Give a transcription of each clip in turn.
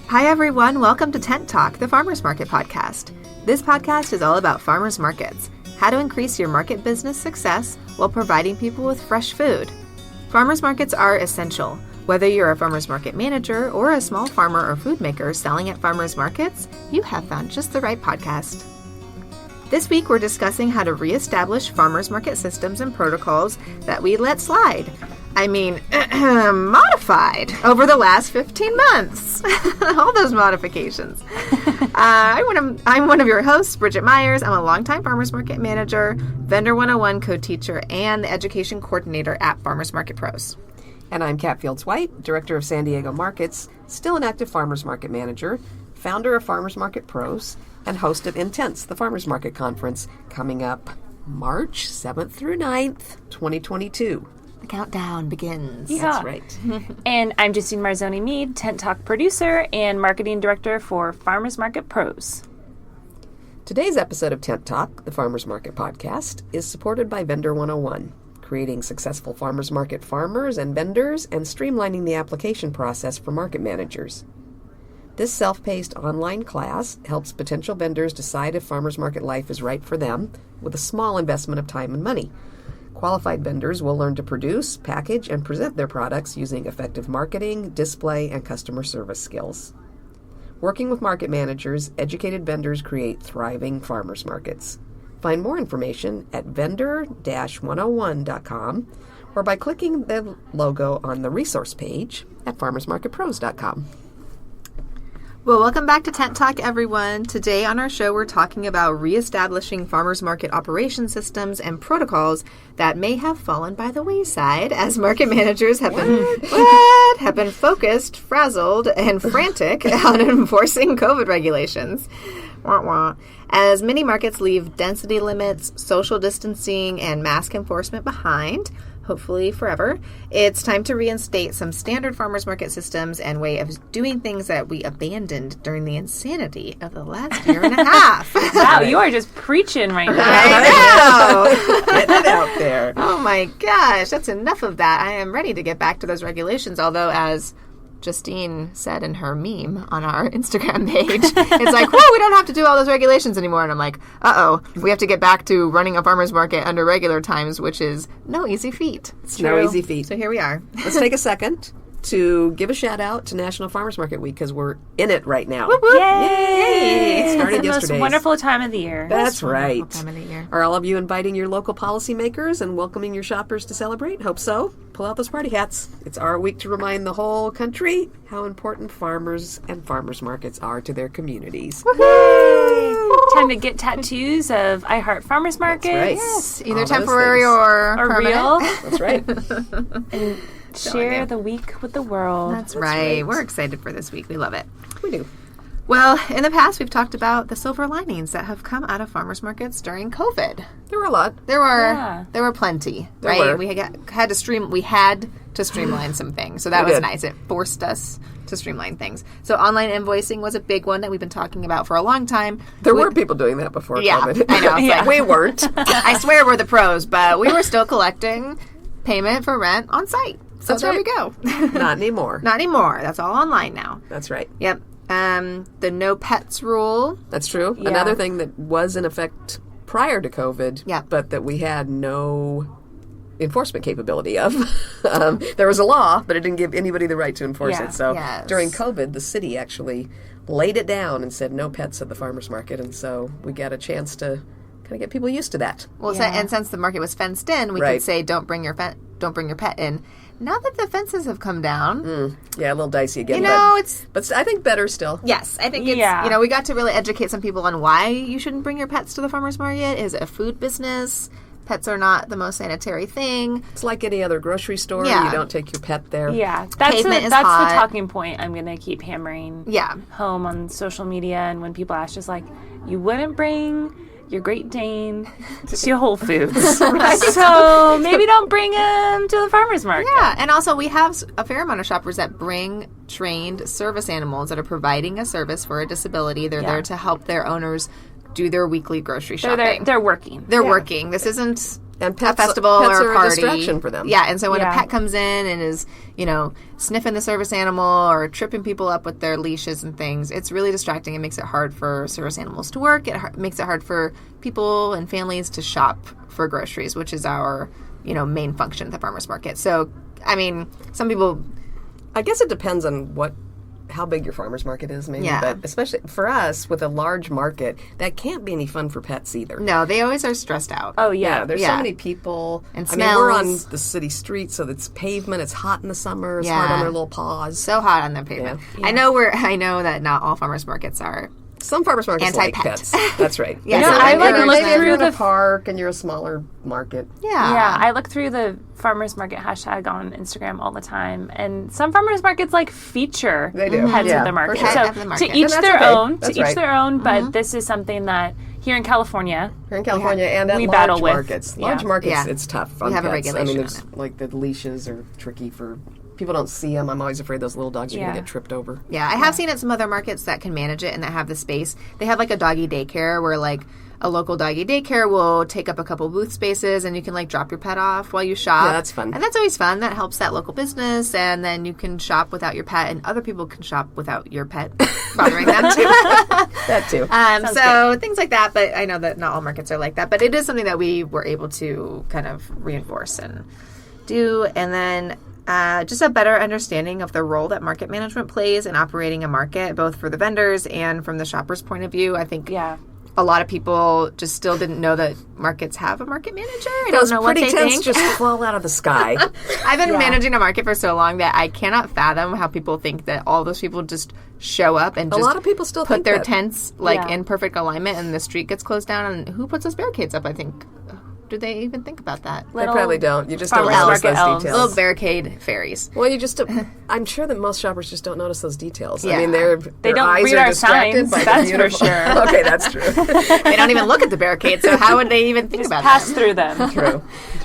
Hi, everyone. Welcome to Tent Talk, the Farmers Market podcast. This podcast is all about farmers markets, how to increase your market business success while providing people with fresh food. Farmers markets are essential. Whether you're a farmers market manager or a small farmer or food maker selling at farmers markets, you have found just the right podcast. This week, we're discussing how to reestablish farmers market systems and protocols that we let slide. Modified over the last 15 months. All those modifications. I'm one of your hosts, Bridget Myers. I'm a longtime farmers market manager, Vendor 101 co-teacher, and the education coordinator at Farmers Market Pros. And I'm Kat Fields-White, Director of San Diego Markets, still an active farmers market manager, founder of Farmers Market Pros, and host of Intense, the Farmers Market Conference, coming up March 7th through 9th, 2022. The countdown begins. Yeah. That's right. And I'm Justine Marzoni-Mead, Tent Talk producer and marketing director for Farmers Market Pros. Today's episode of Tent Talk, the Farmers Market Podcast, is supported by Vendor 101, creating successful farmers market farmers and vendors and streamlining the application process for market managers. This self-paced online class helps potential vendors decide if farmers market life is right for them with a small investment of time and money. Qualified vendors will learn to produce, package, and present their products using effective marketing, display, and customer service skills. Working with market managers, educated vendors create thriving farmers markets. Find more information at vendor-101.com or by clicking the logo on the resource page at farmersmarketpros.com. Well, welcome back to Tent Talk, everyone. Today on our show, we're talking about reestablishing farmers market operation systems and protocols that may have fallen by the wayside as market managers have been focused, frazzled, and frantic on enforcing COVID regulations. Wah, wah. As many markets leave density limits, social distancing, and mask enforcement behind, hopefully forever, it's time to reinstate some standard farmers market systems and way of doing things that we abandoned during the insanity of the last year and a half. Wow, you are just preaching right now. I know. Get it out there. Oh my gosh, that's enough of that. I am ready to get back to those regulations, although as Justine said in her meme on our Instagram page, it's like, whoa, we don't have to do all those regulations anymore. And I'm like, we have to get back to running a farmer's market under regular times, which is no easy feat. It's no easy feat. So here we are. Let's take a second to give a shout out to National Farmers Market Week because we're in it right now. Whoop, whoop. Yay! It started It's the yesterday. most wonderful time of the year. That's right. Wonderful time of the year. Are all of you inviting your local policymakers and welcoming your shoppers to celebrate? Hope so. Pull out those party hats. It's our week to remind the whole country how important farmers and farmers markets are to their communities. Time to get tattoos of I Heart Farmers Market. That's right. Yes, either All those temporary things. or permanent. real. That's right. And share you. the week with the world. That's right. We're excited for this week. We love it. We do. Well, in the past, we've talked about the silver linings that have come out of farmers markets during COVID. There were a lot. There were plenty, There right? were. We had to streamline some things, so that We was did. nice. It forced us to streamline things. So online invoicing was a big one that we've been talking about for a long time. There were people doing that before Yeah, COVID. I know. It's like, We weren't. I swear we're the pros, but we were still collecting payment for rent on site. So That's there right. we go. Not anymore. Not anymore. That's all online now. That's right. Yep. The no pets rule. That's true. Yeah. Another thing that was in effect prior to COVID, Yeah. but that we had no enforcement capability of. There was a law, but it didn't give anybody the right to enforce Yeah. it. So Yes. during COVID, the city actually laid it down and said no pets at the farmers market, and so we got a chance to kind of get people used to that. Well, Yeah. and since the market was fenced in, we Right. could say don't bring your pet in. Now that the fences have come down, Yeah, a little dicey again. it's but I think better still. yes, I think it's Yeah. we got to really educate some people on why you shouldn't bring your pets to the farmers market. Is it a food business? Pets are not the most sanitary thing. It's like any other grocery store. Yeah. You don't take your pet there. Yeah, that's Pavement is the hot. talking point I'm going to keep hammering Yeah. home on social media. And when people ask, just like, you wouldn't bring your Great Dane to Whole Foods. So maybe don't bring him to the farmer's market. Yeah, and also we have a fair amount of shoppers that bring trained service animals that are providing a service for a disability. They're Yeah. there to help their owners do their weekly grocery shopping. They're working. They're working. This isn't And a festival pets or are a party. a distraction for them. Yeah, and so when Yeah. a pet comes in and is, sniffing the service animal or tripping people up with their leashes and things, it's really distracting. It makes it hard for service animals to work. It makes it hard for people and families to shop for groceries, which is our, main function at the farmers market. So, I mean, some people... I guess it depends on how big your farmer's market is, maybe. Yeah. But especially for us, with a large market, that can't be any fun for pets either. No, they always are stressed out. Oh, yeah. There's Yeah. so many people. And I mean, we're on smells. the city street, so it's pavement. It's hot in the summer. It's Yeah. hard on their little paws. So hot on the pavement. Yeah. I know that not all farmers markets are. Some farmers markets like Anti-pet. pets. That's right. Yeah, No, so I if like you're- look Maybe if through you're in a the park and you're a smaller market. Yeah, I look through the farmers market hashtag on Instagram all the time, and some farmers markets feature They do. heads Yeah, of the market. for sure. So Head of the market. to each And that's their okay. own. That's to each right. their own. But this is something that here in California, Here in California and at we large battle with. markets. Yeah. Large markets, Yeah. it's tough on We have a pets. regulation there's on the leashes are tricky for people don't see them. I'm always afraid those little dogs are going Yeah. to get tripped over. Yeah, I have seen at some other markets that can manage it and that have the space. They have a doggy daycare where a local doggy daycare will take up a couple booth spaces and you can drop your pet off while you shop. Yeah, that's fun. And that's always fun. That helps that local business, and then you can shop without your pet and other people can shop without your pet bothering them too. That too. So things like that, but I know that not all markets are like that, but it is something that we were able to kind of reinforce and do. And then just a better understanding of the role that market management plays in operating a market, both for the vendors and from the shopper's point of view. I think a lot of people just still didn't know that markets have a market manager. I Those don't know what pretty they tents think. just fall out of the sky. I've been managing a market for so long that I cannot fathom how people think that all those people just show up and A just lot of people still put think their that. tents Yeah. in perfect alignment and the street gets closed down. And who puts those barricades up? I think. Do they even think about that? They probably don't. You just don't farmers notice market those elves. details. Little barricade fairies. Well, you just, I'm sure that most shoppers just don't notice those details. Yeah. I mean, their don't eyes read are our distracted signs, by the that's for beautiful- sure. Okay, that's true. They don't even look at the barricade, so how would they even think Just about pass that? through them. True.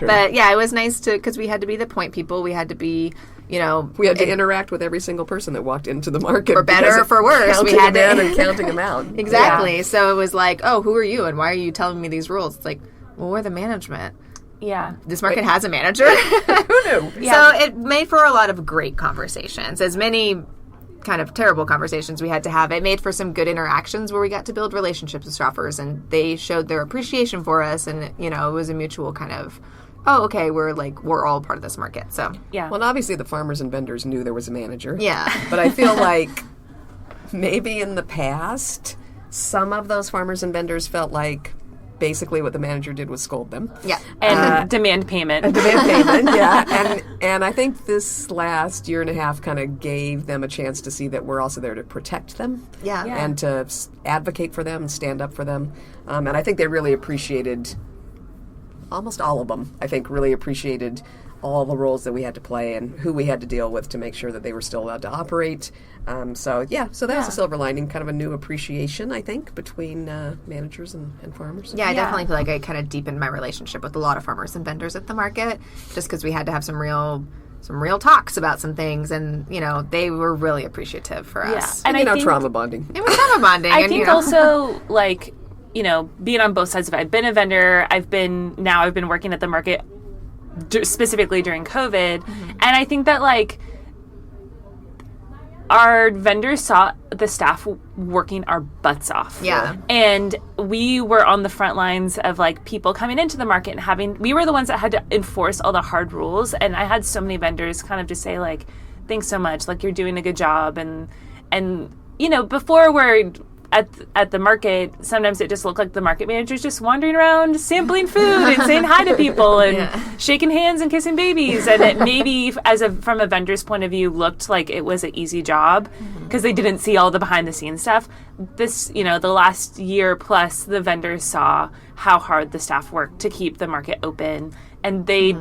But yeah, it was nice because we had to be the point people. We had to be, we had to interact with every single person that walked into the market. For better because or for worse, we counting had them to- in and counting them out. Exactly. So it was oh, who are you and why are you telling me these rules? It's well, we're the management. Yeah. This market has a manager. Who knew? So it made for a lot of great conversations. As many kind of terrible conversations we had to have, it made for some good interactions where we got to build relationships with shoppers and they showed their appreciation for us, and it was a mutual kind of, oh, okay, we're all part of this market. So Yeah. Well, obviously the farmers and vendors knew there was a manager. yeah. But I feel like maybe in the past, some of those farmers and vendors felt like basically what the manager did was scold them. Yeah. And demand payment. Demand payment, yeah. And I think this last year and a half kind of gave them a chance to see that we're also there to protect them. Yeah. Yeah. And to advocate for them and stand up for them. And I think they really appreciated, almost all of them, I think really appreciated all the roles that we had to play and who we had to deal with to make sure that they were still allowed to operate. So that was a silver lining, kind of a new appreciation, I think, between managers and farmers. Yeah, I Yeah. definitely feel like I kind of deepened my relationship with a lot of farmers and vendors at the market, just because we had to have some real talks about some things, and they were really appreciative for us. And And I think trauma bonding. It was trauma bonding. I and, think also being on both sides of it. I've been a vendor. I've been working at the market specifically during COVID, and I think that our vendors saw the staff working our butts off. Yeah. And we were on the front lines of people coming into the market and we were the ones that had to enforce all the hard rules. And I had so many vendors kind of just say thanks so much. You're doing a good job. And before we're at the market, sometimes it just looked like the market manager's just wandering around sampling food and saying hi to people and shaking hands and kissing babies, and it maybe from a vendor's point of view looked like it was an easy job because they didn't see all the behind the scenes stuff. This the last year plus, the vendors saw how hard the staff worked to keep the market open, and they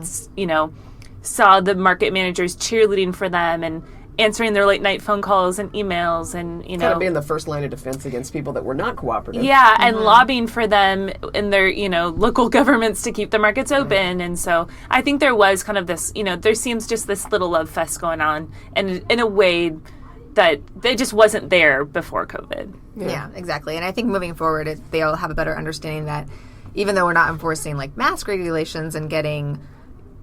saw the market managers cheerleading for them and answering their late night phone calls and emails, and Kind of being the first line of defense against people that were not cooperative. yeah, and lobbying for them in their local governments to keep the markets open. And so I think there was kind of this there seems just this little love fest going on, and in a way that it just wasn't there before COVID. Yeah, exactly. And I think moving forward, they'll have a better understanding that even though we're not enforcing like mask regulations and getting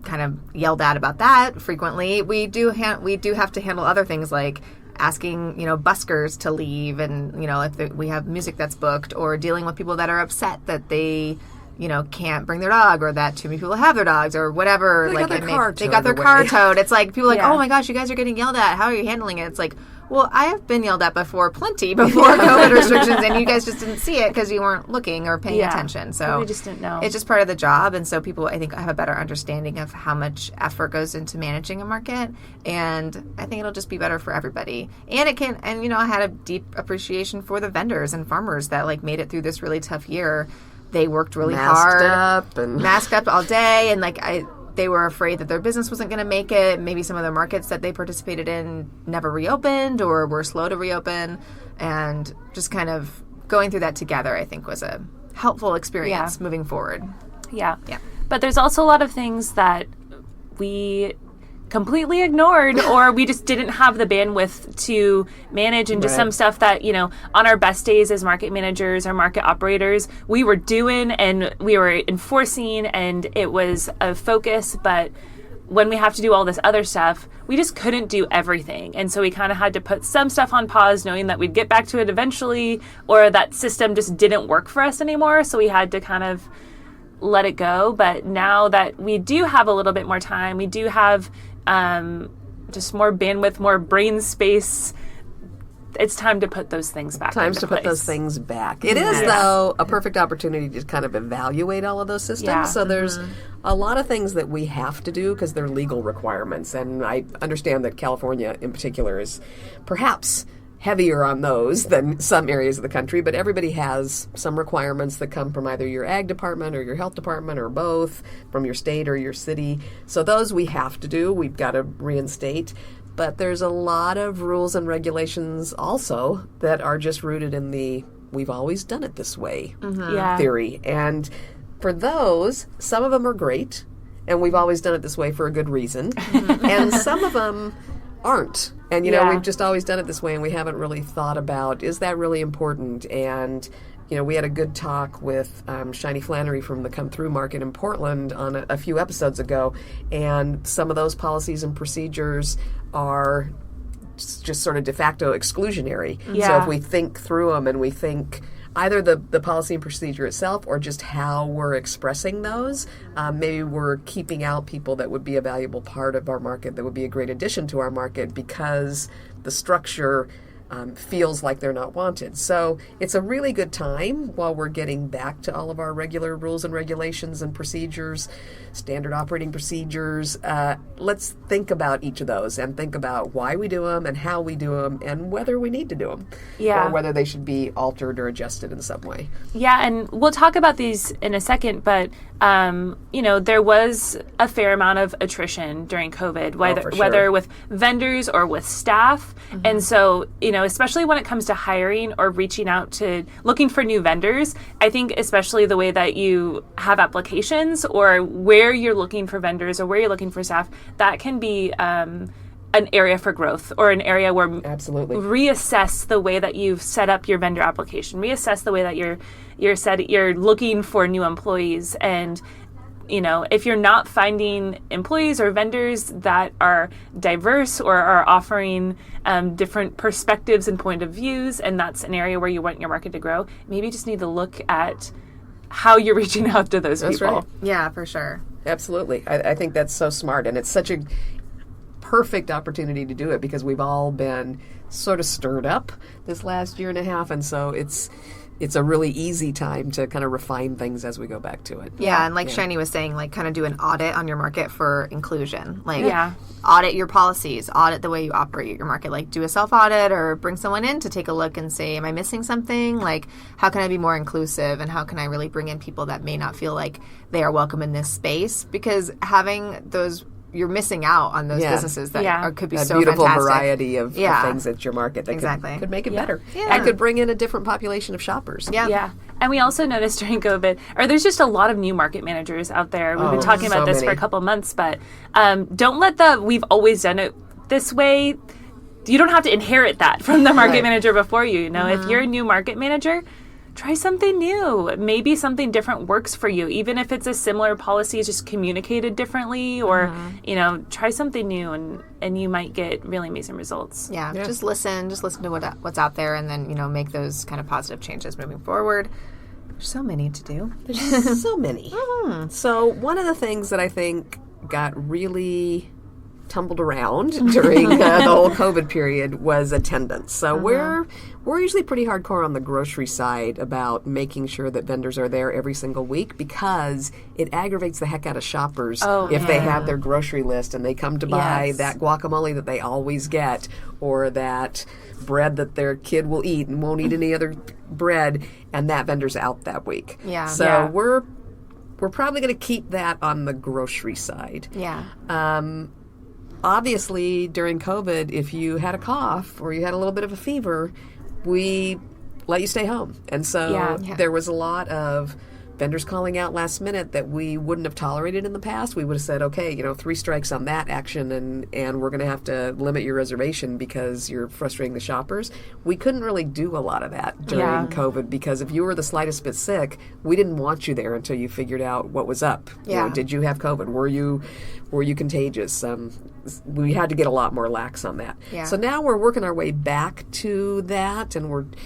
kind of yelled at about that frequently, we do have to handle other things like asking, buskers to leave, and, if we have music that's booked, or dealing with people that are upset that they, can't bring their dog, or that too many people have their dogs, or whatever. They got their car towed. It's like people are like, Yeah. oh my gosh, you guys are getting yelled at. How are you handling it? It's like, well, I have been yelled at before COVID restrictions, and you guys just didn't see it because you weren't looking or paying attention. So we just didn't know. It's just part of the job, and so people, I think, have a better understanding of how much effort goes into managing a market, and I think it'll just be better for everybody. And I had a deep appreciation for the vendors and farmers that like made it through this really tough year. They worked really hard, masked up all day, and they were afraid that their business wasn't going to make it. Maybe some of the markets that they participated in never reopened or were slow to reopen. And just kind of going through that together, I think, was a helpful experience moving forward. Yeah. Yeah. But there's also a lot of things that we completely ignored or we just didn't have the bandwidth to manage, and just some stuff that, on our best days as market managers or market operators, we were doing and we were enforcing, and it was a focus. But when we have to do all this other stuff, we just couldn't do everything. And so we kind of had to put some stuff on pause, knowing that we'd get back to it eventually, or that system just didn't work for us anymore. So we had to kind of let it go. But now that we do have a little bit more time, we do have just more bandwidth, more brain space, it's time to put those things back into place. Put those things back. It is, though, a perfect opportunity to kind of evaluate all of those systems. Yeah. So there's a lot of things that we have to do because they're legal requirements. And I understand that California in particular is perhaps heavier on those than some areas of the country, but everybody has some requirements that come from either your ag department or your health department or both, from your state or your city. So those we have to do. We've got to reinstate. But there's a lot of rules and regulations also that are just rooted in the we've always done it this way theory. And for those, some of them are great, and we've always done it this way for a good reason. And some of them aren't. And, we've just always done it this way, and we haven't really thought about, is that really important? And, we had a good talk with Shiny Flannery from the Come Through Market in Portland on a few episodes ago, and some of those policies and procedures are just sort of de facto exclusionary. Yeah. So if we think through them and we think either the policy and procedure itself or just how we're expressing those, maybe we're keeping out people that would be a valuable part of our market, that would be a great addition to our market because the structure feels like they're not wanted. So it's a really good time while we're getting back to all of our regular rules and regulations and procedures, standard operating procedures. Let's think about each of those and think about why we do them and how we do them and whether we need to do them or whether they should be altered or adjusted in some way. Yeah, and we'll talk about these in a second, but there was a fair amount of attrition during COVID, whether with vendors or with staff. And so, especially when it comes to hiring or reaching out to looking for new vendors, I think especially the way that you have applications or where you're looking for vendors or where you're looking for staff, that can be an area for growth or an area where reassess the way that you've set up your vendor application, reassess the way that you're looking for new employees. And if you're not finding employees or vendors that are diverse or are offering different perspectives and point of views, and that's an area where you want your market to grow, maybe you just need to look at how you're reaching out to those people. Right. Yeah, for sure. Absolutely. I think that's so smart, and it's such a perfect opportunity to do it because we've all been sort of stirred up this last year and a half, and so it's a really easy time to kind of refine things as we go back to it. Yeah, and like Shiny was saying, like kind of do an audit on your market for inclusion. Like audit your policies, audit the way you operate your market. Like do a self-audit or bring someone in to take a look and say, am I missing something? Like how can I be more inclusive and how can I really bring in people that may not feel like they are welcome in this space? Because having those, you're missing out on those businesses that could be that so beautiful fantastic. Variety of things at your market that could make it better. Yeah. And could bring in a different population of shoppers. Yeah. And we also noticed during COVID, there's just a lot of new market managers out there. We've been talking about this for a couple months, but don't let we've always done it this way. You don't have to inherit that from the market manager before you. If you're a new market manager, try something new. Maybe something different works for you, even if it's a similar policy, it's just communicated differently, or, try something new and you might get really amazing results. Yeah. Just listen to what's out there, and then, make those kind of positive changes moving forward. There's so many to do. There's so many. So one of the things that I think got really tumbled around during the whole COVID period was attendance. So we're usually pretty hardcore on the grocery side about making sure that vendors are there every single week, because it aggravates the heck out of shoppers if they have their grocery list and they come to buy that guacamole that they always get, or that bread that their kid will eat and won't eat any other bread, and that vendor's out that week. Yeah. So we're probably going to keep that on the grocery side. Yeah. Obviously, during COVID, if you had a cough or you had a little bit of a fever, we let you stay home. And so there was a lot of vendors calling out last minute that we wouldn't have tolerated in the past. We would have said, okay, 3 strikes on that action, and we're going to have to limit your reservation because you're frustrating the shoppers. We couldn't really do a lot of that during COVID, because if you were the slightest bit sick, we didn't want you there until you figured out what was up. Yeah. Did you have COVID? Were you contagious? We had to get a lot more lax on that. Yeah. So now we're working our way back to that, and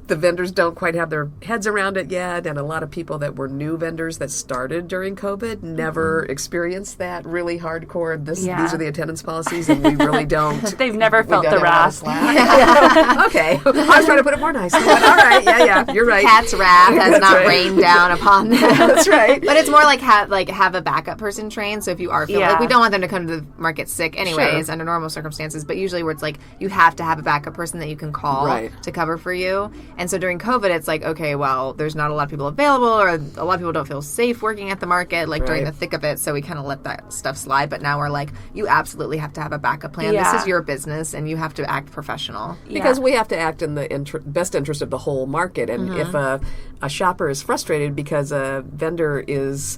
the vendors don't quite have their heads around it yet, and a lot of people that were new vendors that started during COVID never experienced that really hardcore, these are the attendance policies, and we really don't. They've never felt the wrath. Okay. I was trying to put it more nicely, but all right, you're right. Cat's wrath has not rained down upon them. That's right. But it's more like have a backup person trained, so if you are feeling, we don't want them to come to the market sick anyways under normal circumstances, but usually where it's like you have to have a backup person that you can call to cover for you. And so during COVID, it's like, okay, well, there's not a lot of people available, or a lot of people don't feel safe working at the market, during the thick of it, so we kind of let that stuff slide. But now we're like, you absolutely have to have a backup plan. Yeah. This is your business, and you have to act professional. Because we have to act in the best interest of the whole market. And if a shopper is frustrated because a vendor is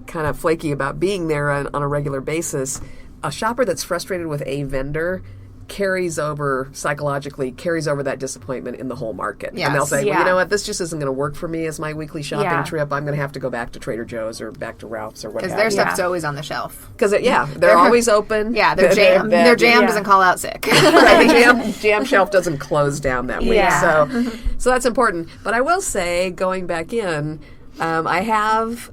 kind of flaky about being there on a regular basis, a shopper that's frustrated with a vendor psychologically carries over that disappointment in the whole market. Yes. And they'll say, well, you know what, this just isn't going to work for me as my weekly shopping trip. I'm going to have to go back to Trader Joe's or back to Ralph's or whatever. Because their stuff's always on the shelf. Because, they're always open. Yeah, their jam doesn't call out sick. Right, the jam shelf doesn't close down that week. So that's important. But I will say, going back in, I have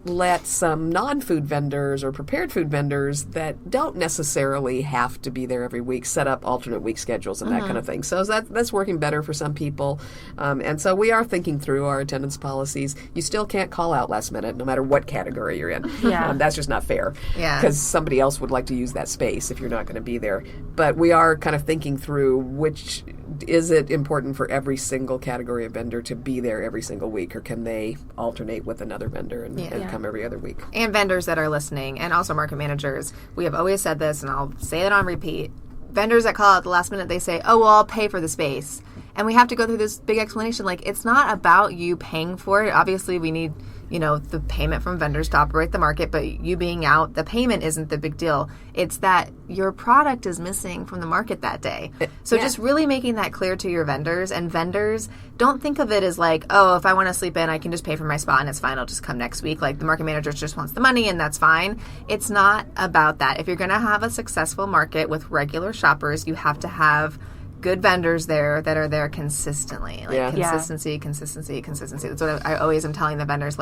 let some non-food vendors or prepared food vendors that don't necessarily have to be there every week set up alternate week schedules and that kind of thing. So that's working better for some people. And so we are thinking through our attendance policies. You still can't call out last minute no matter what category you're in. That's just not fair. Because somebody else would like to use that space if you're not going to be there. But we are kind of thinking through which is it important for every single category of vendor to be there every single week, or can they alternate with another vendor and come every other week? And vendors that are listening, and also market managers, we have always said this, and I'll say it on repeat. Vendors that call out at the last minute, they say, oh, well, I'll pay for the space. And we have to go through this big explanation. It's not about you paying for it. Obviously, we need, the payment from vendors to operate the market, but you being out, the payment isn't the big deal. It's that your product is missing from the market that day. So just really making that clear to your vendors. And vendors, don't think of it as like, oh, if I want to sleep in, I can just pay for my spot and it's fine. I'll just come next week. The market manager just wants the money and that's fine. It's not about that. If you're going to have a successful market with regular shoppers, you have to have good vendors there that are there consistently. Consistency. That's what I always am telling the vendors.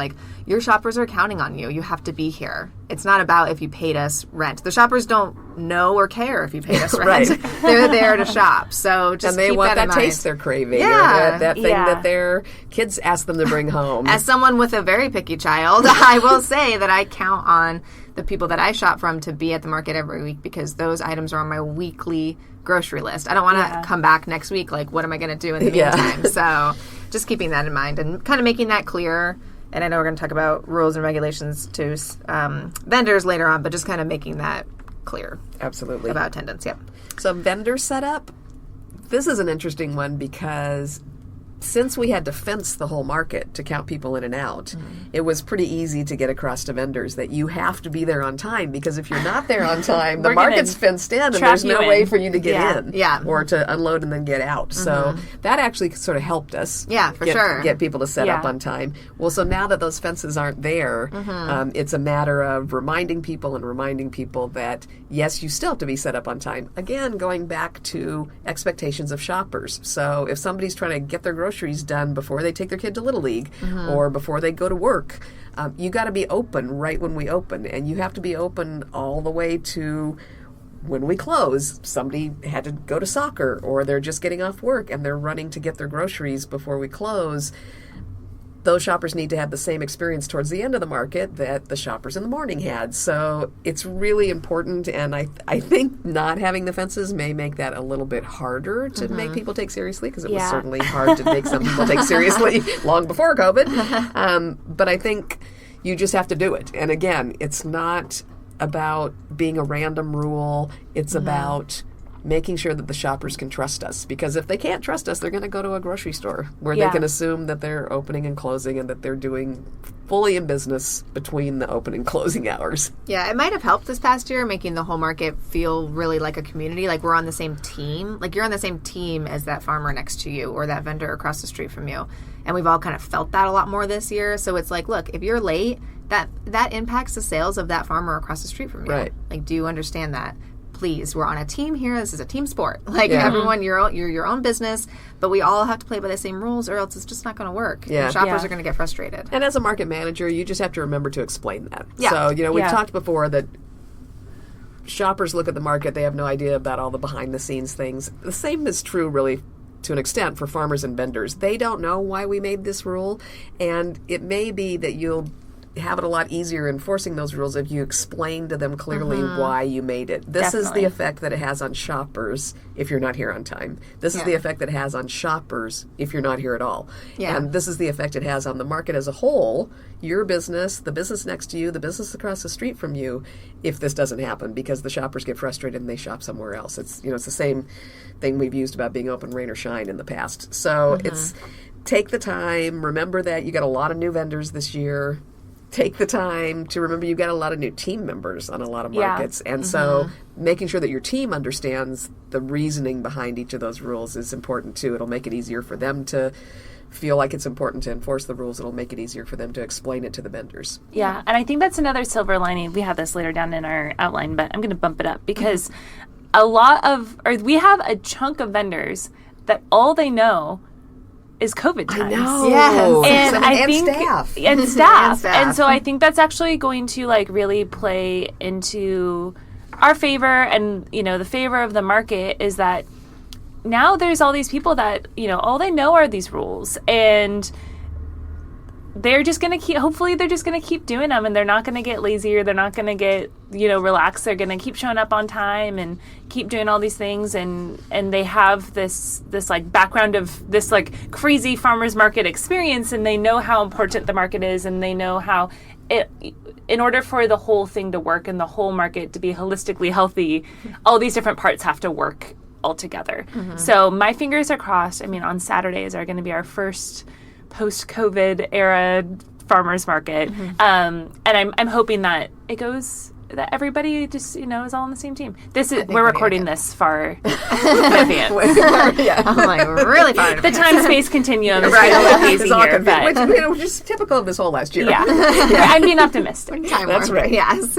Your shoppers are counting on you. You have to be here. It's not about if you paid us rent. The shoppers don't know or care if you paid us rent. They're there to shop. So just and they keep want that in that mind. taste they're craving, or that thing that their kids ask them to bring home. As someone with a very picky child, I will say that I count on the people that I shop from to be at the market every week, because those items are on my weekly grocery list. I don't want to come back next week what am I going to do in the meantime? So just keeping that in mind and kind of making that clear. And I know we're going to talk about rules and regulations to vendors later on, but just kind of making that clear. Absolutely. About attendance, So vendor setup, this is an interesting one because since we had to fence the whole market to count people in and out, it was pretty easy to get across to vendors that you have to be there on time, because if you're not there on time, the market's fenced in and there's no way for you to get in or to unload and then get out. So that actually sort of helped us get people to set up on time. Well, so now that those fences aren't there, it's a matter of reminding people that, yes, you still have to be set up on time. Again, going back to expectations of shoppers. So if somebody's trying to get their groceries done before they take their kid to Little League or before they go to work, you got to be open right when we open, and you have to be open all the way to when we close. Somebody had to go to soccer, or they're just getting off work and they're running to get their groceries before we close. Those shoppers need to have the same experience towards the end of the market that the shoppers in the morning had. So it's really important, and I think not having the fences may make that a little bit harder to make people take seriously, because it was certainly hard to make some people take seriously long before COVID. But I think you just have to do it. And again, it's not about being a random rule. It's about making sure that the shoppers can trust us, because if they can't trust us, they're going to go to a grocery store where they can assume that they're opening and closing and that they're doing fully in business between the open and closing hours. Yeah, it might have helped this past year, making the whole market feel really like a community, like we're on the same team. Like you're on the same team as that farmer next to you or that vendor across the street from you. And we've all kind of felt that a lot more this year. So it's like, look, if you're late, that impacts the sales of that farmer across the street from you. Right. Like, do you understand that? Please, we're on a team here. This is a team sport. Like everyone, you're your own business, but we all have to play by the same rules, or else it's just not going to work. Yeah. And shoppers are going to get frustrated. And as a market manager, you just have to remember to explain that. Yeah. So, we've talked before that shoppers look at the market, they have no idea about all the behind-the-scenes things. The same is true, really, to an extent, for farmers and vendors. They don't know why we made this rule, and it may be that you'll have it a lot easier enforcing those rules if you explain to them clearly why you made it. This is the effect that it has on shoppers if you're not here on time. This is the effect that it has on shoppers if you're not here at all. Yeah. And this is the effect it has on the market as a whole, your business, the business next to you, the business across the street from you, if this doesn't happen, because the shoppers get frustrated and they shop somewhere else. It's it's the same thing we've used about being open rain or shine in the past. So it's take the time, remember that you got a lot of new vendors this year. Take the time to remember you've got a lot of new team members on a lot of markets. And so making sure that your team understands the reasoning behind each of those rules is important too. It'll make it easier for them to feel like it's important to enforce the rules. It'll make it easier for them to explain it to the vendors. Yeah, and I think that's another silver lining. We have this later down in our outline, but I'm going to bump it up because we have a chunk of vendors that all they know is COVID times. I know. Yes. And I think staff. And staff. And so I think that's actually going to really play into our favor, and the favor of the market is that now there's all these people that all they know are these rules, and they're just going to keep doing them, and they're not going to get lazy, or they're not going to get relaxed. They're going to keep showing up on time and keep doing all these things, and they have this background of this crazy farmers market experience, and they know how important the market is, and they know how in order for the whole thing to work and the whole market to be holistically healthy, all these different parts have to work all together. So my fingers are crossed. I mean, on Saturdays are going to be our first post-COVID era farmers market, and I'm hoping that it goes, that everybody just is all on the same team. We're recording this far in advance. I'm really far. The time-space continuum is right. Hazy here, which is typical of this whole last year. Yeah. I'm being optimistic. That's right. Yes.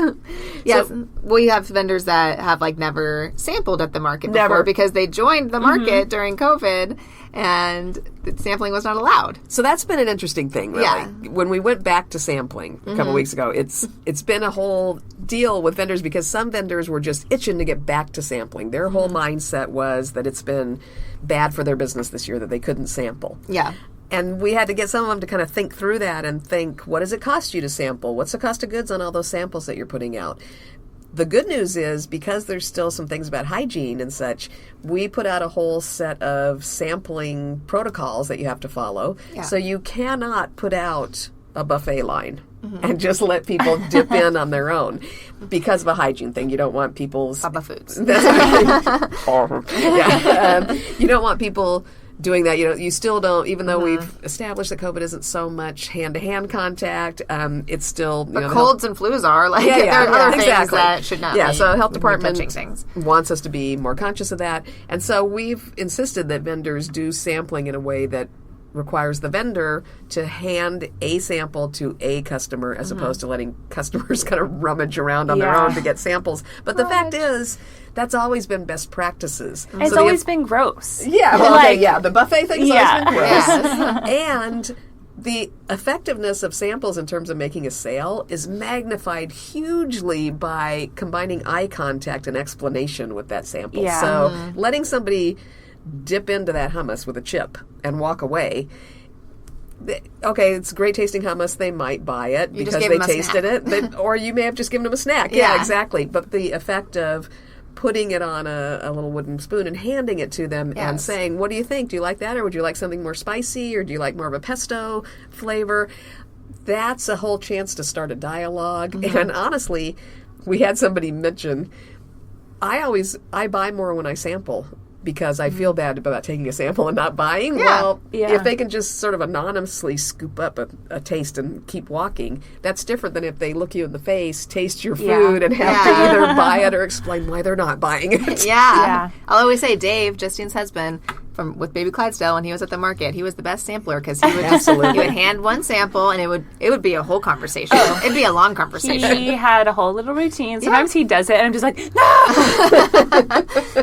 Yes. So, we have vendors that have never sampled at the market before because they joined the market during COVID, and sampling was not allowed. So that's been an interesting thing, really. Yeah. When we went back to sampling a couple weeks ago, it's been a whole deal with vendors, because some vendors were just itching to get back to sampling. Their whole mindset was that it's been bad for their business this year that they couldn't sample. Yeah. And we had to get some of them to kind of think through that and think, what does it cost you to sample? What's the cost of goods on all those samples that you're putting out? The good news is, because there's still some things about hygiene and such, we put out a whole set of sampling protocols that you have to follow. Yeah. So you cannot put out a buffet line and just let people dip in on their own because of a hygiene thing. You don't want people's... Bubba Foods. You don't want people doing that. You still don't, even though we've established that COVID isn't so much hand-to-hand contact, it's still... But colds and flus are, like, there are other things that should not be so health department touching things. wants us to be more conscious of that. And so we've insisted that vendors do sampling in a way that requires the vendor to hand a sample to a customer as opposed to letting customers kind of rummage around on their own to get samples. But the fact is, that's always been best practices. It's always been gross. Yeah, well, the buffet thing's always been gross. Yes. And the effectiveness of samples in terms of making a sale is magnified hugely by combining eye contact and explanation with that sample. Yeah. So letting somebody dip into that hummus with a chip and walk away. Okay, it's great tasting hummus. They might buy it because they tasted it. Or you may have just given them a snack. Yeah, exactly. But the effect of putting it on a little wooden spoon and handing it to them and saying, what do you think? Do you like that? Or would you like something more spicy? Or do you like more of a pesto flavor? That's a whole chance to start a dialogue. And honestly, we had somebody mention, I buy more when I sample, because I feel bad about taking a sample and not buying. Well, if they can just sort of anonymously scoop up a taste and keep walking, that's different than if they look you in the face, taste your food, and have to either buy it or explain why they're not buying it. I'll always say Dave, Justine's husband, with Baby Clydesdale, when he was at the market, he was the best sampler because he would he would hand one sample and it would be a whole conversation. It'd be a long conversation. He had a whole little routine. Sometimes he does it and I'm just like, no!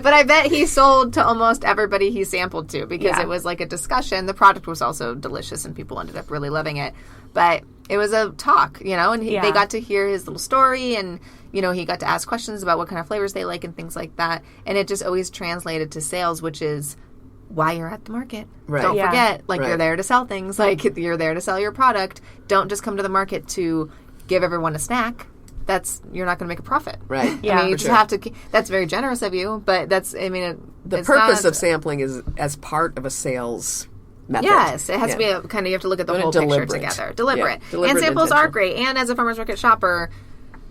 But I bet he sold to almost everybody he sampled to because it was like a discussion. The product was also delicious and people ended up really loving it. But it was a talk, and they got to hear his little story and, he got to ask questions about what kind of flavors they like and things like that. And it just always translated to sales, which is why you're at the market. Right. Don't forget, you're there to sell things. You're there to sell your product. Don't just come to the market to give everyone a snack. You're not going to make a profit. Right. Yeah. You just have to. That's very generous of you, but the purpose of sampling is as part of a sales method. Yes, it has to be you have to look at the whole picture together. Deliberate. And samples are great. And as a farmer's market shopper,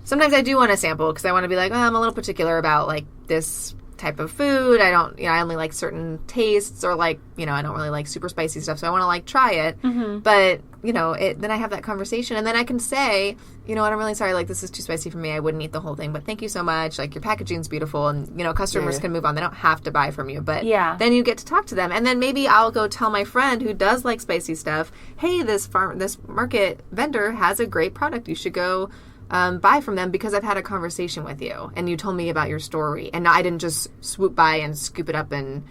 sometimes I do want to sample because I want to be like, I'm a little particular about this type of food. I don't, I only like certain tastes or I don't really like super spicy stuff. So I want to try it. Mm-hmm. But, then I have that conversation and then I can say, what, I'm really sorry. This is too spicy for me. I wouldn't eat the whole thing, but thank you so much. Your packaging's beautiful and, customers can move on. They don't have to buy from you, but then you get to talk to them. And then maybe I'll go tell my friend who does like spicy stuff, hey, this market vendor has a great product. You should go buy from them because I've had a conversation with you and you told me about your story and I didn't just swoop by and scoop it up and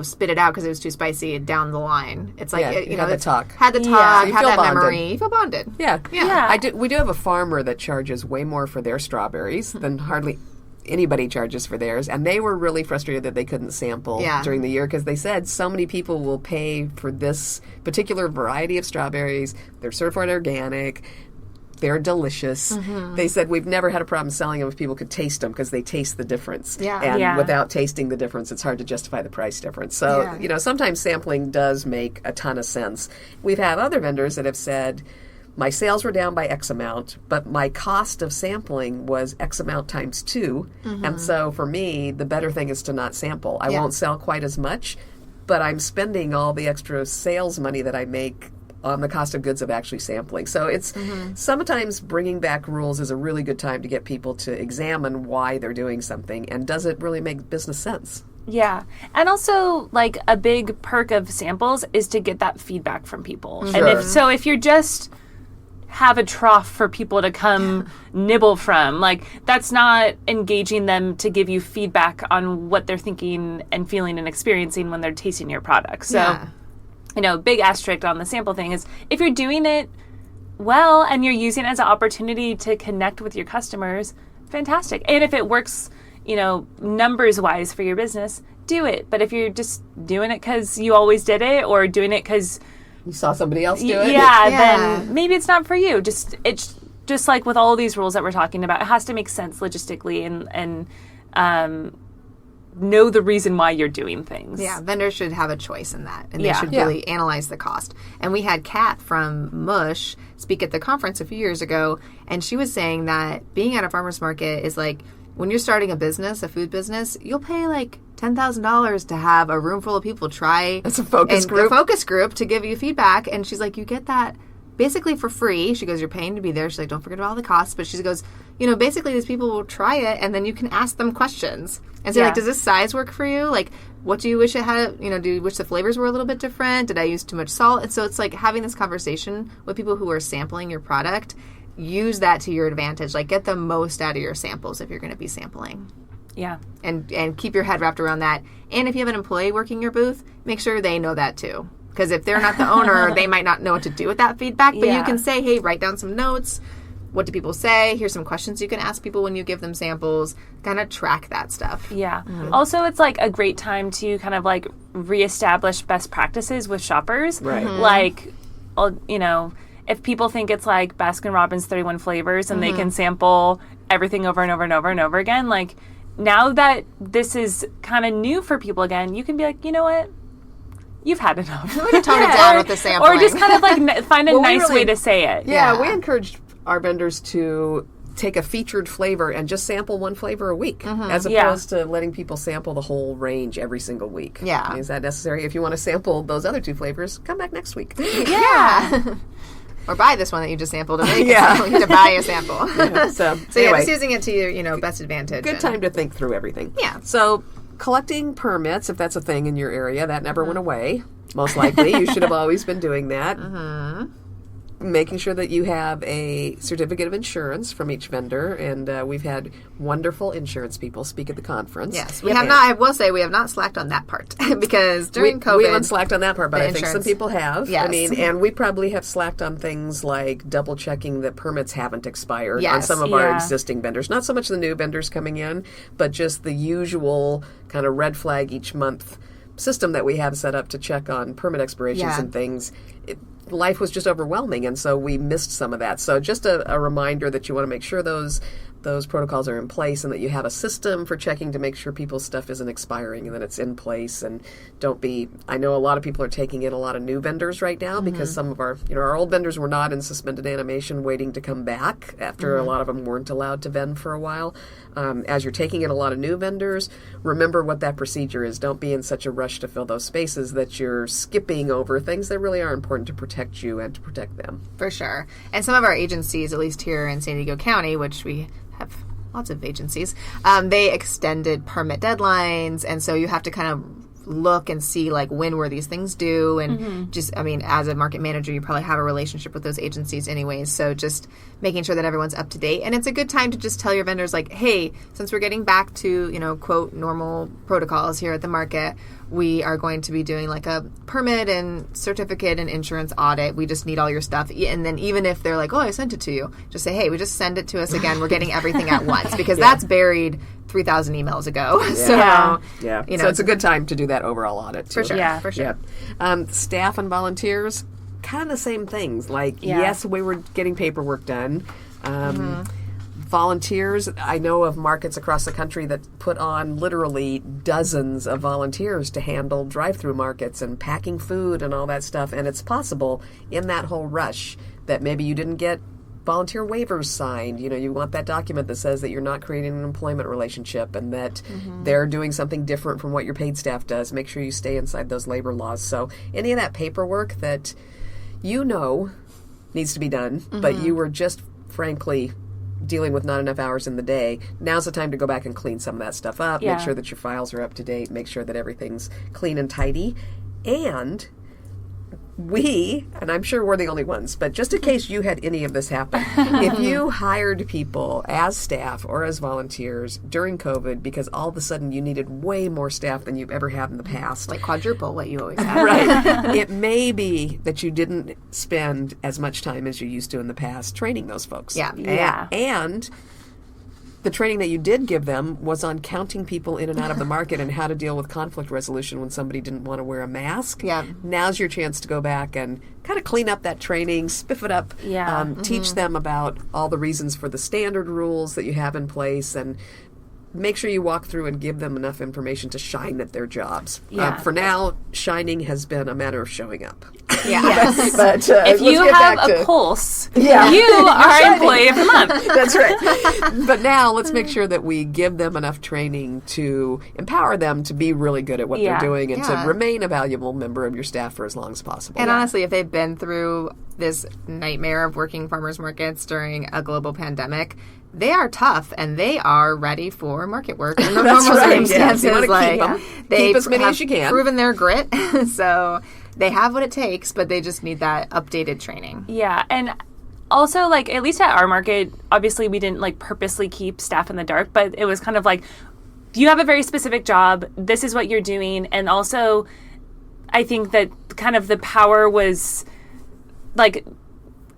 spit it out because it was too spicy down the line. It's had the talk, had that memory. You feel bonded. Yeah. We do have a farmer that charges way more for their strawberries than hardly anybody charges for theirs, and they were really frustrated that they couldn't sample during the year because they said so many people will pay for this particular variety of strawberries. They're certified organic. They're delicious. Mm-hmm. They said we've never had a problem selling them if people could taste them because they taste the difference. And without tasting the difference, it's hard to justify the price difference. So, sometimes sampling does make a ton of sense. We've had other vendors that have said, my sales were down by X amount, but my cost of sampling was X amount times 2. Mm-hmm. And so for me, the better thing is to not sample. I won't sell quite as much, but I'm spending all the extra sales money that I make on the cost of goods of actually sampling. So it's sometimes bringing back rules is a really good time to get people to examine why they're doing something and does it really make business sense? Yeah. And also, a big perk of samples is to get that feedback from people. Sure. And if you're just have a trough for people to come nibble from, that's not engaging them to give you feedback on what they're thinking and feeling and experiencing when they're tasting your product. So big asterisk on the sample thing is if you're doing it well and you're using it as an opportunity to connect with your customers, fantastic. And if it works, numbers wise for your business, do it. But if you're just doing it because you always did it or doing it because you saw somebody else do it, then maybe it's not for you. It's just like with all these rules that we're talking about, it has to make sense logistically and know the reason why you're doing things. Yeah, vendors should have a choice in that, and they should really analyze the cost. And we had Kat from Mush speak at the conference a few years ago, and she was saying that being at a farmer's market is when you're starting a business, a food business, you'll pay like $10,000 to have a room full of people try. That's a focus group. A focus group to give you feedback. And she's like, you get that basically for free. She goes, you're paying to be there. She's like, don't forget about all the costs. But she goes, basically these people will try it and then you can ask them questions. And say, like, does this size work for you? Like, what do you wish it had? Do you wish the flavors were a little bit different? Did I use too much salt? And so it's like having this conversation with people who are sampling your product. Use that to your advantage. Like, get the most out of your samples if you're going to be sampling. Yeah. And keep your head wrapped around that. And if you have an employee working your booth, make sure they know that too. Because if they're not the owner, they might not know what to do with that feedback. But you can say, hey, write down some notes. What do people say? Here's some questions you can ask people when you give them samples. Kind of track that stuff. Yeah. Mm-hmm. Also, it's like a great time to kind of like reestablish best practices with shoppers. Right. Mm-hmm. Like, if people think it's like Baskin Robbins 31 flavors and they can sample everything over and over and over and over again, like now that this is kind of new for people again, you can be like, you know what? You've had enough. Tone it down with the sampling. Or just kind of like find a nice way to say it. Yeah, we encouraged our vendors to take a featured flavor and just sample one flavor a week, as opposed to letting people sample the whole range every single week. Yeah. Is that necessary? If you want to sample those other 2 flavors, come back next week. Yeah. Or buy this one that you just sampled and make Yeah. you need to buy a sample. So Anyway, anyway, just using it to your best advantage. good time to think through everything. Yeah. So collecting permits, if that's a thing in your area, that never went away. Most likely. You should have always been doing that. Making sure that you have a certificate of insurance from each vendor, and we've had wonderful insurance people speak at the conference. Yes, we have not. I will say we have not slacked on that part because during COVID, we haven't slacked on that part, but I think some people have. Yes. I mean, and we probably have slacked on things like double checking that permits haven't expired on some of our existing vendors. Not so much the new vendors coming in, but just the usual kind of red flag each month system that we have set up to check on permit expirations and things. Life was just overwhelming, and so we missed some of that. So just a reminder that you want to make sure those protocols are in place and that you have a system for checking to make sure people's stuff isn't expiring and that it's in place. And I know a lot of people are taking in a lot of new vendors right now because some of our old vendors were not in suspended animation waiting to come back after a lot of them weren't allowed to vend for a while. As you're taking in a lot of new vendors, remember what that procedure is. Don't be in such a rush to fill those spaces that you're skipping over things that really are important to protect you and to protect them. For sure. And some of our agencies, at least here in San Diego County, which we have lots of agencies, they extended permit deadlines, and so you have to kind of look and see like when were these things due, and as a market manager you probably have a relationship with those agencies anyways, so just making sure that everyone's up to date. And it's a good time to just tell your vendors like, hey, since we're getting back to quote normal protocols here at the market, we are going to be doing like a permit and certificate and insurance audit. We just need all your stuff. And then even if they're like, oh, I sent it to you, just say, hey, we just send it to us again. We're getting everything at once, because that's buried 3,000 emails ago. So it's a good time to do that overall audit too. For sure. Yeah, for sure. Yeah. Staff and volunteers, kind of the same things. Like, yes, we were getting paperwork done. Volunteers, I know of markets across the country that put on literally dozens of volunteers to handle drive-through markets and packing food and all that stuff. And it's possible in that whole rush that maybe you didn't get volunteer waivers signed. You want that document that says that you're not creating an employment relationship and that they're doing something different from what your paid staff does. Make sure you stay inside those labor laws. So any of that paperwork that needs to be done, but you were just frankly dealing with not enough hours in the day, now's the time to go back and clean some of that stuff up, make sure that your files are up to date, make sure that everything's clean and tidy. And I'm sure we're the only ones, but just in case you had any of this happen, if you hired people as staff or as volunteers during COVID because all of a sudden you needed way more staff than you've ever had in the past. Like quadruple what you always had. Right. It may be that you didn't spend as much time as you used to in the past training those folks. Yeah. And the training that you did give them was on counting people in and out of the market and how to deal with conflict resolution when somebody didn't want to wear a mask. Yeah. Now's your chance to go back and kind of clean up that training, spiff it up, teach them about all the reasons for the standard rules that you have in place, and make sure you walk through and give them enough information to shine at their jobs. Yeah. For now, shining has been a matter of showing up. Yeah. Yes. But if you have a pulse, you are employee of the month. That's right. But now let's make sure that we give them enough training to empower them to be really good at what they're doing and to remain a valuable member of your staff for as long as possible. And honestly, if they've been through this nightmare of working farmers markets during a global pandemic, they are tough and they are ready for market work in the normal circumstances. You want to keep as many as you can. Proven their grit, so they have what it takes, but they just need that updated training. Yeah, and also, like, at least at our market, obviously we didn't, like, purposely keep staff in the dark, but it was kind of like, you have a very specific job, this is what you're doing, and also I think that kind of the power was, like,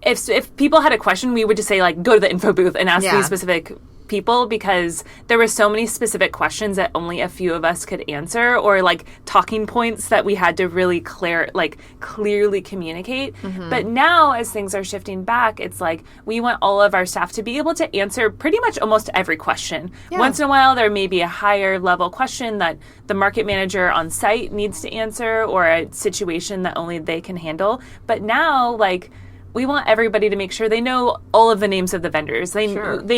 if people had a question, we would just say, like, go to the info booth and ask these specific people, because there were so many specific questions that only a few of us could answer, or like talking points that we had to really clearly communicate. But now, as things are shifting back, it's like we want all of our staff to be able to answer pretty much almost every question. Once in a while, there may be a higher level question that the market manager on site needs to answer, or a situation that only they can handle. But now, like, we want everybody to make sure they know all of the names of the vendors. They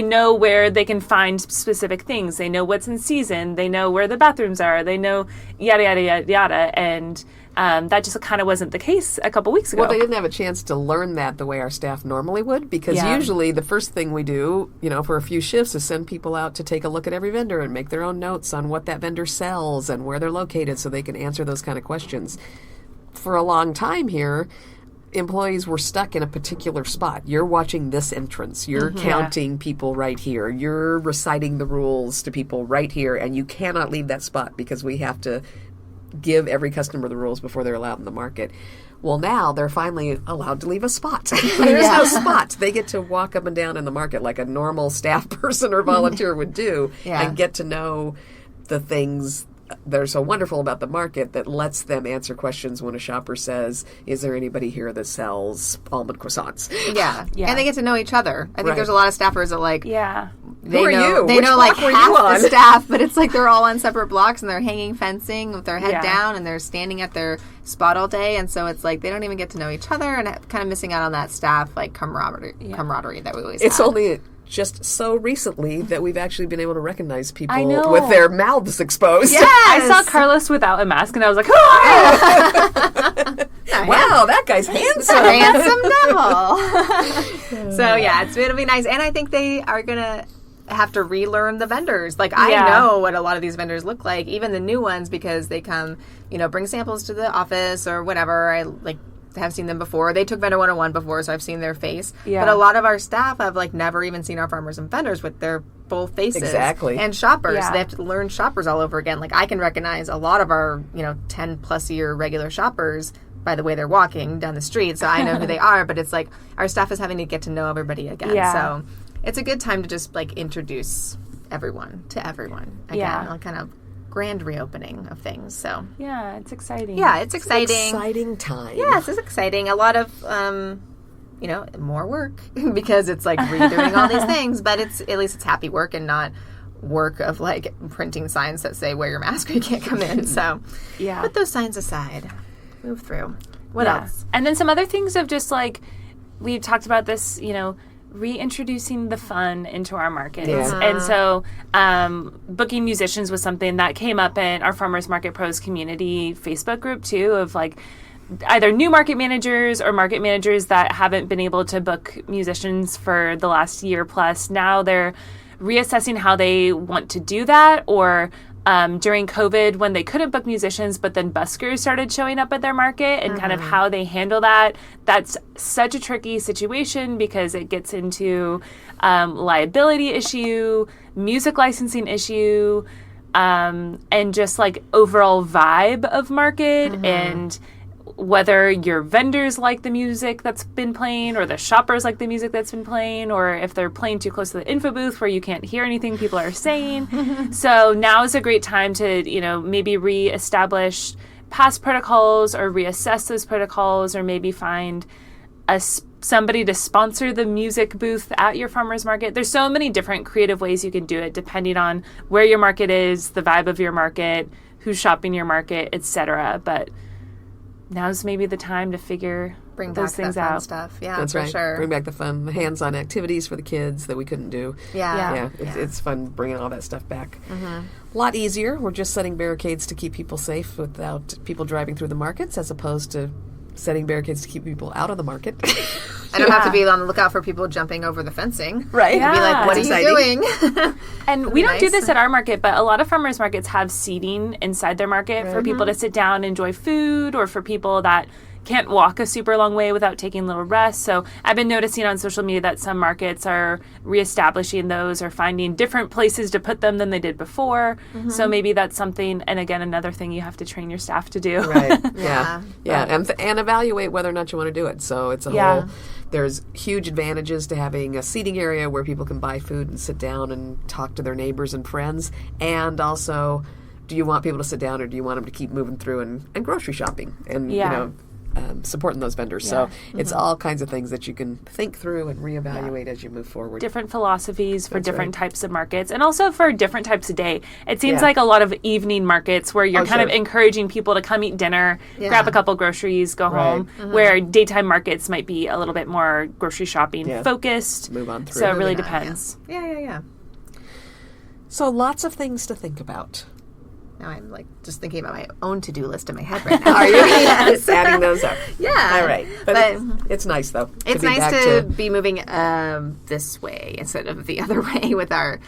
know where they can find specific things. They know what's in season. They know where the bathrooms are. They know yada, yada, yada, yada. And that just kind of wasn't the case a couple weeks ago. Well, they didn't have a chance to learn that the way our staff normally would, because usually the first thing we do, for a few shifts is send people out to take a look at every vendor and make their own notes on what that vendor sells and where they're located so they can answer those kind of questions. For a long time here, employees were stuck in a particular spot. You're watching this entrance. You're counting people right here. You're reciting the rules to people right here, and you cannot leave that spot because we have to give every customer the rules before they're allowed in the market. Well, now they're finally allowed to leave a spot. There's no spot. They get to walk up and down in the market like a normal staff person or volunteer would do and get to know the things that are so wonderful about the market that lets them answer questions when a shopper says, is there anybody here that sells almond croissants? Yeah. And they get to know each other. I think there's a lot of staffers that, like, Who are you? They Which know, like, block were you half on? the staff, but it's like they're all on separate blocks and they're hanging fencing with their head down and they're standing at their spot all day. And so it's like they don't even get to know each other and kind of missing out on that staff, like, camaraderie that we always have. It's only just so recently that we've actually been able to recognize people with their mouths exposed. Yes! I saw Carlos without a mask, and I was like, oh! Wow, that guy's handsome. Handsome devil. So, it'll be nice. And I think they are going to have to relearn the vendors. Like, I know what a lot of these vendors look like, even the new ones, because they come, bring samples to the office or whatever. I, like, have seen them before. They took Vendor 101 before, so I've seen their face. But a lot of our staff have, like, never even seen our farmers and vendors with their full faces. Exactly. And shoppers. They have to learn shoppers all over again. Like, I can recognize a lot of our, 10-plus year regular shoppers by the way they're walking down the street, so I know who they are. But it's like our staff is having to get to know everybody again. So it's a good time to just, like, introduce everyone to everyone again. Kind of grand reopening of things. So it's exciting. It's exciting. It's an exciting time. Yes, it's exciting. A lot of more work because it's like redoing all these things, but at least it's happy work and not work of, like, printing signs that say wear your mask or you can't come in. So put those signs aside. Move through. What else? And then some other things of just, like, we've talked about this, reintroducing the fun into our markets. And so booking musicians was something that came up in our Farmers Market Pros community Facebook group too, of, like, either new market managers or market managers that haven't been able to book musicians for the last year plus. Now they're reassessing how they want to do that, or during COVID when they couldn't book musicians, but then buskers started showing up at their market and kind of how they handle that. That's such a tricky situation because it gets into liability issue, music licensing issue, and just, like, overall vibe of market and whether your vendors like the music that's been playing or the shoppers like the music that's been playing, or if they're playing too close to the info booth where you can't hear anything people are saying. So now is a great time to, maybe reestablish past protocols or reassess those protocols, or maybe find a somebody to sponsor the music booth at your farmer's market. There's so many different creative ways you can do it depending on where your market is, the vibe of your market, who's shopping your market, etc. But now's maybe the time to bring those back things that fun out. stuff. Yeah, That's for right. sure. Bring back the fun, the hands-on activities for the kids that we couldn't do. Yeah. It's fun bringing all that stuff back. A lot easier. We're just setting barricades to keep people safe without people driving through the markets, as opposed to setting barricades to keep people out of the market. I don't have to be on the lookout for people jumping over the fencing. Right. Yeah. Be like, what are you doing? And we don't do this at our market, but a lot of farmers markets have seating inside their market for people to sit down and enjoy food, or for people that can't walk a super long way without taking little rests. So I've been noticing on social media that some markets are reestablishing those or finding different places to put them than they did before. So maybe that's something, and again, another thing you have to train your staff to do. Right. Yeah. And evaluate whether or not you want to do it. So it's a whole... There's huge advantages to having a seating area where people can buy food and sit down and talk to their neighbors and friends. And also, do you want people to sit down, or do you want them to keep moving through and grocery shopping and, supporting those vendors? So it's all kinds of things that you can think through and reevaluate as you move forward. Different philosophies for different types of markets, and also for different types of day. It seems like a lot of evening markets where you're kind of encouraging people to come eat dinner, grab a couple groceries, go home, where daytime markets might be a little bit more grocery shopping focused. Move on through. So it really depends. Yeah. So lots of things to think about. Now I'm like just thinking about my own to-do list in my head right now. Are you? Yes. Adding those up. Yeah. All right. But it's nice, though. It's nice to be moving this way instead of the other way with our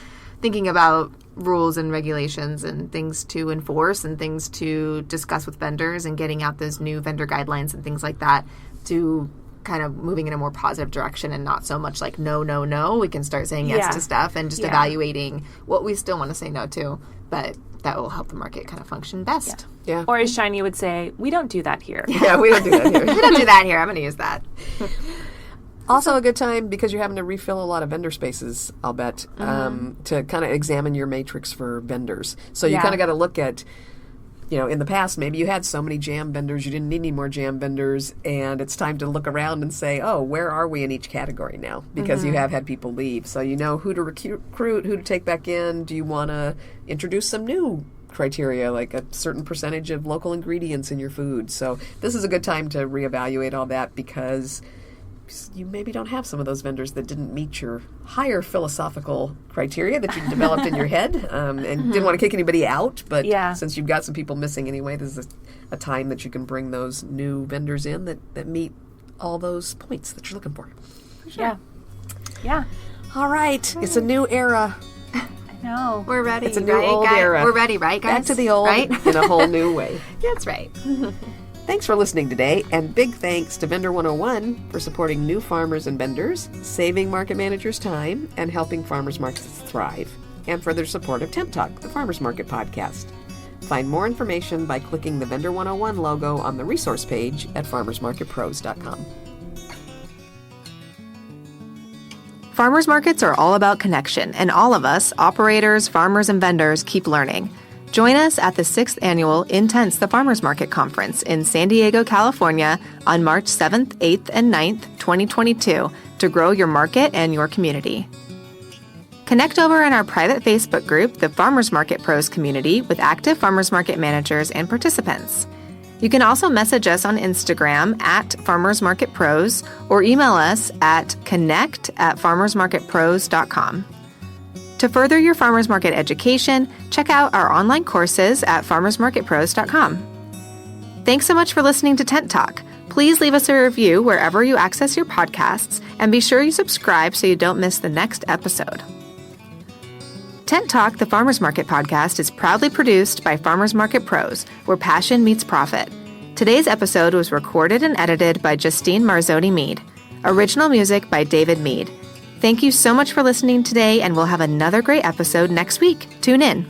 thinking about rules and regulations and things to enforce and things to discuss with vendors and getting out those new vendor guidelines and things like that, to kind of moving in a more positive direction and not so much like no. We can start saying yes to stuff and just evaluating what we still want to say no to, but that will help the market kind of function best. Yeah. Or as Shiny would say, we don't do that here. Yeah, we don't do that here. We don't do that here. I'm going to use that. Also a good time, because you're having to refill a lot of vendor spaces, I'll bet, to kind of examine your matrix for vendors. So you kind of got to look at, in the past, maybe you had so many jam vendors, you didn't need any more jam vendors, and it's time to look around and say, oh, where are we in each category now? Because you have had people leave. So you know who to recruit, who to take back in. Do you want to introduce some new criteria, like a certain percentage of local ingredients in your food? So this is a good time to reevaluate all that, because you maybe don't have some of those vendors that didn't meet your higher philosophical criteria that you developed in your head, and didn't want to kick anybody out. But since you've got some people missing anyway, this is a time that you can bring those new vendors in that meet all those points that you're looking for. Sure. Yeah. All right. It's a new era. No. We're ready. It's a new old era. We're ready, right, guys? Back to the old in a whole new way. That's right. Thanks for listening today, and big thanks to Vendor 101 for supporting new farmers and vendors, saving market managers time, and helping farmers markets thrive, and for their support of Tent Talk, the Farmers Market podcast. Find more information by clicking the Vendor 101 logo on the resource page at farmersmarketpros.com. Farmers markets are all about connection, and all of us, operators, farmers, and vendors, keep learning. Join us at the 6th Annual Intense the Farmers Market Conference in San Diego, California on March 7th, 8th, and 9th, 2022 to grow your market and your community. Connect over in our private Facebook group, the Farmers Market Pros community, with active farmers market managers and participants. You can also message us on Instagram at Farmers Market Pros or email us at connect@farmersmarketpros.com. To further your farmers market education, check out our online courses at farmersmarketpros.com. Thanks so much for listening to Tent Talk. Please leave us a review wherever you access your podcasts, and be sure you subscribe so you don't miss the next episode. Tent Talk, the Farmers Market podcast, is proudly produced by Farmers Market Pros, where passion meets profit. Today's episode was recorded and edited by Justine Marzoni Mead. Original music by David Mead. Thank you so much for listening today, and we'll have another great episode next week. Tune in.